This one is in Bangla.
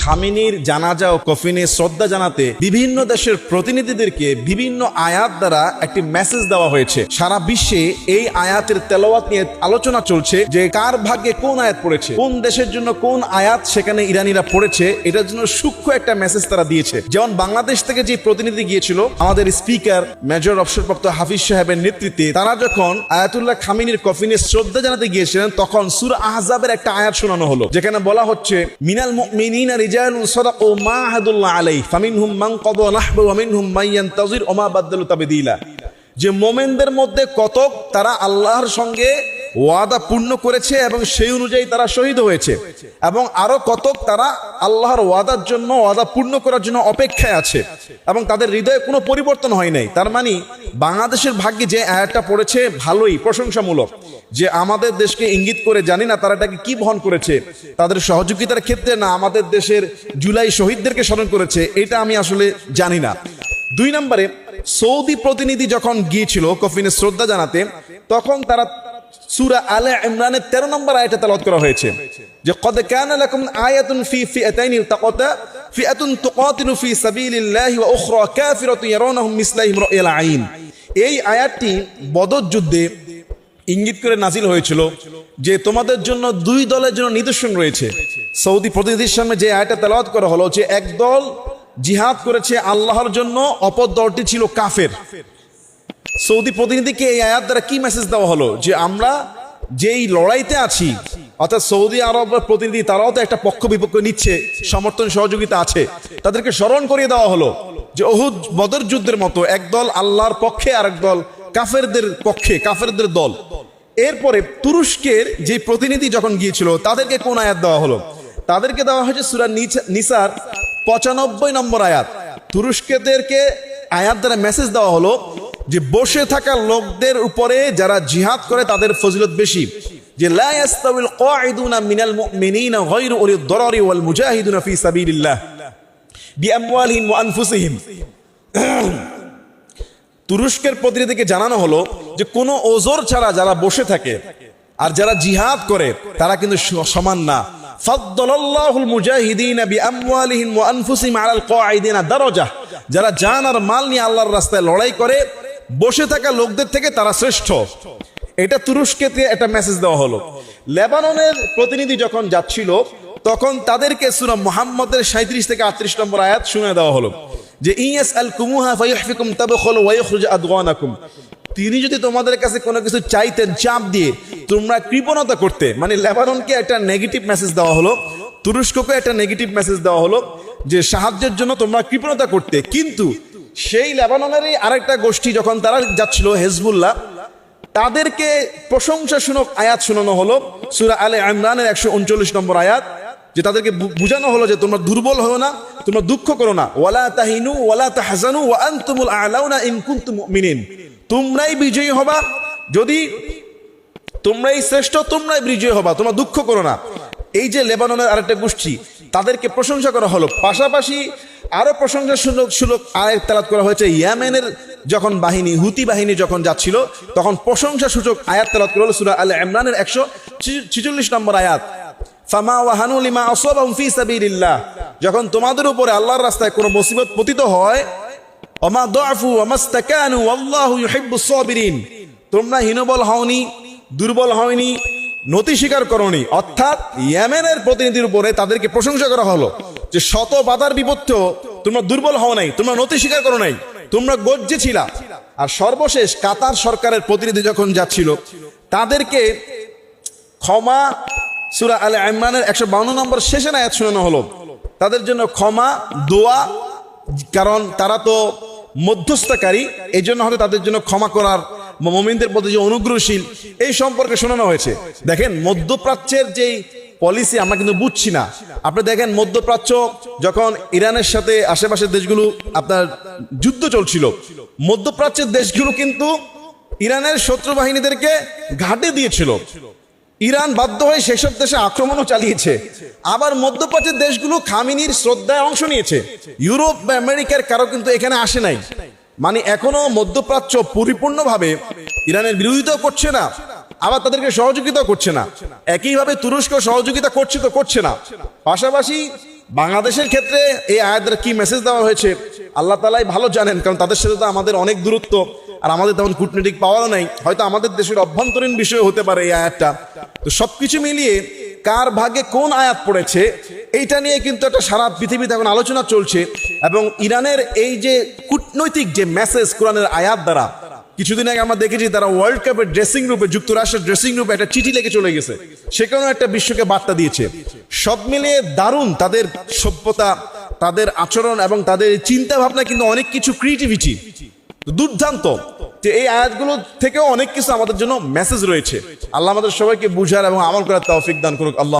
খামেনির জানাজা ও কফিনে শ্রদ্ধা জানাতে বিভিন্ন দেশের প্রতিনিধিদেরকে বিভিন্ন আয়াত দ্বারা একটি মেসেজ দেওয়া হয়েছে। সারা বিশ্বে এই আয়াতের তেলাওয়াত নিয়ে আলোচনা চলছে যে কার ভাগ্যে কোন আয়াত পড়েছে, কোন দেশের জন্য কোন আয়াত সেখানে ইরানিরা পড়েছে, এটার জন্য সূক্ষ্ম একটা মেসেজ তারা দিয়েছে। যেমন বাংলাদেশ থেকে যে প্রতিনিধি গিয়েছিল আমাদের স্পিকার মেজর অবসরপ্রাপ্ত হাফিজ সাহেবের নেতৃত্বে, তারা যখন আয়াতুল্লাহ খামেনির কফিনে শ্রদ্ধা জানাতে গিয়েছিলেন তখন সূরা আহজাবের একটা আয়াত শোনানো হলো, যেখানে বলা হচ্ছে মিনাল মুমিনিনা রিজালুন সাদাকু মা আহাদুল্লাহ আলাইহি ফামিনহুম মান কাদা নাহবু ওয়া মিনহুম মান ইয়ানতাজির ওয়া মা বাদদালু তাবদীলা। যে মোমেনদের মধ্যে কতক তারা আল্লাহর সঙ্গে ওয়াদা পূর্ণ করেছে এবং সেই অনুযায়ী তারা শহীদ হয়েছে, এবং আরো কতক তারা আল্লাহর ওয়াদার জন্য, ওয়াদা পূর্ণ করার জন্য অপেক্ষায় আছে এবং তাদের হৃদয়ে কোনো পরিবর্তন হয় নাই। তার মানে বাংলাদেশের ভাগ্যে যে আয়াতটা পড়েছে ভালোই, প্রশংসামূলক, যে আমাদের দেশকে ইঙ্গিত করে, জানি না তারা এটাকে কি বহন করেছে, তাদের সহযোগিতার ক্ষেত্রে না আমাদের দেশের জুলাই শহীদদেরকে স্মরণ করেছে, এটা আমি আসলে জানি না। 2 নম্বরে, সৌদি প্রতিনিধি যখন গিয়েছিল কফিনে শ্রদ্ধা জানাতে, তখন তারা সূরা আলে ইমরানের 13 নম্বর আয়াতে তেলাওয়াত করা হয়েছে যে কদ কানা লাকুম আয়াতুন ফি ফিআতাইনি ইলতাকাতা ফিআতুন তুকাতিলু ফি সাবিলিল্লাহি ওয়া উখরা কাফিরাতুন ইয়ারাwnahum মিসলাহিম রা'য়াল আইন। এই আয়াতটি বদর যুদ্ধে ইঙ্গিত করে নাজিল হয়েছিল যে তোমাদের জন্য 2 দলের জন্য নিদর্শন রয়েছে। সৌদি প্রতিনিধির সামনে যে আয়াতটা তেলাওয়াত করা হলো যে এক দল জিহাদ করেছে আল্লাহর জন্য, অপর দলটি ছিল কাফের। সৌদি প্রতিনিধিকে এই আয়াত দ্বারা কি মেসেজ দেওয়া হলো যে আমরা যেই লড়াইতে আছি, অর্থাৎ সৌদি আরবের প্রতিনিধি তারাও তো একটা পক্ষ বিপক্ষ নিচ্ছে, সমর্থন সহযোগিতা আছে, তাদেরকে স্মরণ করিয়ে দেওয়া হলো যে উহুদ বদর যুদ্ধের মতো এক দল আল্লাহর পক্ষে আর এক দল কাফেরদের পক্ষে, কাফেরদের দল। এরপরে তুরস্কের যে প্রতিনিধি যখন গিয়েছিল তাদেরকে কোন আয়াত দেওয়া হলো? তাদেরকে দেওয়া হয়েছে সূরা নিসার 95 নম্বর আয়াত। তুরস্কদেরকে আয়াত দ্বারা মেসেজ দেওয়া হলো যে বসে থাকা লোকদের উপরে যারা জিহাদ করে তাদের ফজিলত বেশি, যে লা ইয়াস্তাউল কাঈদুনা মিনাল মুমিনিনা গায়রু উলিদ দারারি ওয়াল মুজাহিদুনা ফি সাবিলিল্লাহ বিআমওয়ালিহিম ওয়া আনফুসিহিম। তুরস্কের প্রতিনিধিকে জানানো হলো যে কোনো ওজর ছাড়া যারা বসে থাকে আর যারা জিহাদ করে তারা কিন্তু সমান না। ফাদ্দালাল্লাহুল মুজাহিদিনা বিআমওয়ালিহিম ওয়া আনফুসিহিম আলাল কাঈদিনা দারাজা। যারা জান আর মাল নিয়ে আল্লাহর রাস্তায় লড়াই করে বসে থাকা লোকদের থেকে তারা শ্রেষ্ঠ। এটা তুরস্ককে একটা মেসেজ দেওয়া হলো। লেবাননের প্রতিনিধি যখন যাচ্ছিল তখন তাদেরকে সূরা মুহাম্মদের 37 থেকে 38 নম্বর আয়াত শুনে দেওয়া হলো যে ইয়াসআলকুমুহা ফায়ুহফিকুম তাবখুলু ওয়া ইখরুজ আদওয়ানাকুম। তিনি যদি তোমাদের কাছে কোনো কিছু চাইতেন চাপ দিয়ে তোমরা কৃপণতা করতে, মানে লেবাননকে একটা নেগেটিভ মেসেজ দেওয়া হলো, তুরস্ককে একটা নেগেটিভ মেসেজ দেওয়া হলো যে সাহায্যের জন্য তোমরা কৃপণতা করতে। কিন্তু সেই লেবাননেরই আরেকটা গোষ্ঠী যখন তারা যাচ্ছিল হেজবুল্লাহ, তাদেরকে প্রশংসাসূচক আয়াত শোনানো হলো সূরা আলে ইমরানের 139 নম্বর আয়াত, যে তাদেরকে বোঝানো হলো যে তোমরা দুর্বল হও না, তোমরা দুঃখ করো না, ওয়ালা তাহিনু ওয়ালা তাহজানু ওয়া আনতুমুল আ'লাউনা ইন কুনতুম মুমিনিন। তোমরাই বিজয়ী হবা, যদি তোমরাই শ্রেষ্ঠ, তোমরাই বিজয়ী হবা, তোমরা দুঃখ করো না। এই যে লেবাননের আরেকটা গোষ্ঠী, তাদেরকে প্রশংসা করা হলো। পাশাপাশি আরো প্রশংসাসূচক আয়াত তেলাওয়াত করা হয়েছে ইয়েমেনের যখন বাহিনী, হুতি বাহিনী যখন যাচ্ছিল তখন প্রশংসাসূচক আয়াত তেলাওয়াত করা হলো সূরা আলে ইমরানের 146 নম্বর আয়াত, ফামা ওয়াহানু লিমা আসাবাহুম ফি সাবিলিল্লাহ। যখন তোমাদের উপরে আল্লাহর রাস্তায় কোনো মুসিবত পতিত হয়, ওমা দুআফু ওয়া মাস্তাকানু ওয়াল্লাহু ইউহিব্বুস সাবিরিন, তোমরা হীনবল হওনি, দুর্বল হওনি, নতি স্বীকার করনি। অর্থাৎ ইয়েমেনের প্রতিনিধির উপরে তাদেরকে প্রশংসা করা হলো যে শত বাধার বিপত্তেও তোমরা দুর্বল হও নাই, তোমরা নতি স্বীকার করো নাই, তোমরা গর্জে ছিলা। আর সর্বশেষ কাতার সরকারের প্রতিনিধি যখন যাচ্ছিল তাদেরকে ক্ষমা, সূরা আলে ইমরানের 152 নম্বর শেষের আয়াত শোনানো হলো, তাদের জন্য ক্ষমা, দোয়া, কারণ তারা তো মধ্যস্থকারী, এই জন্য হয়তো তাদের জন্য ক্ষমা করার, মুমিনদের প্রতি যে অনুগ্রহশীল, এই সম্পর্কে শোনানো হয়েছে। দেখেন মধ্যপ্রাচ্যের যেই পলিসি আমরা কিন্তু বুঝছি না। আপনি দেখেন মধ্যপ্রাচ্য যখন ইরানের সাথে আশেপাশের দেশগুলো আপনার যুদ্ধ চলছিল, মধ্যপ্রাচ্যের দেশগুলো কিন্তু ইরানের শত্রু বাহিনীদেরকে ঘাটে দিয়েছিল। ইরান বাধ্য হয়ে সেসব দেশে আক্রমণও চালিয়েছে। আবার মধ্যপ্রাচ্যের দেশগুলো খামেনির শ্রদ্ধায় অংশ নিয়েছে। ইউরোপ বা আমেরিকার কারো কিন্তু এখানে আসে নাই। মানে এখনো মধ্যপ্রাচ্য পরিপূর্ণভাবে ইরানের বিরোধিতা করছে না, আবার তাদেরকে সহযোগিতা করছে না। একইভাবে তুরস্ক সহযোগিতা করছে তো করছে না। পাশাপাশি বাংলাদেশের ক্ষেত্রে এই আয়াত দ্বারা কি মেসেজ দেওয়া হয়েছে আল্লাহ তাআলাই ভালো জানেন, কারণ তাদের সাথে তো আমাদের অনেক দূরত্ব, আর আমাদের তেমন কূটনৈতিক পাওয়ারও নাই। হয়তো আমাদের দেশের অভ্যন্তরীণ বিষয় হতে পারে এই আয়াতটা। তো সবকিছু মিলিয়ে কার ভাগে কোন আয়াত পড়েছে এইটা নিয়ে কিন্তু একটা সারা পৃথিবীতে এখন আলোচনা চলছে। এবং ইরানের এই যে কূটনৈতিক যে মেসেজ কোরআনের আয়াত দ্বারা, কিছুদিন আগে আমরা দেখেছি তারা ওয়ার্ল্ড কাপের ড্রেসিং রুমে, যুক্তরাষ্ট্রের ড্রেসিং রুমে একটা চিঠি লিখে চলে গেছে, সেখানেও একটা বিশ্বকে বার্তা দিয়েছে। সব মিলিয়ে দারুণ তাদের সভ্যতা, তাদের আচরণ এবং তাদের চিন্তা ভাবনা, কিন্তু অনেক কিছু ক্রিয়েটিভিটি দুর্দান্ত। যে এই আয়াতগুলো থেকেও অনেক কিছু আমাদের জন্য মেসেজ রয়েছে। আল্লাহ আমাদের সবাইকে বুঝার এবং আমল করার তৌফিক দান করুক। আল্লাহ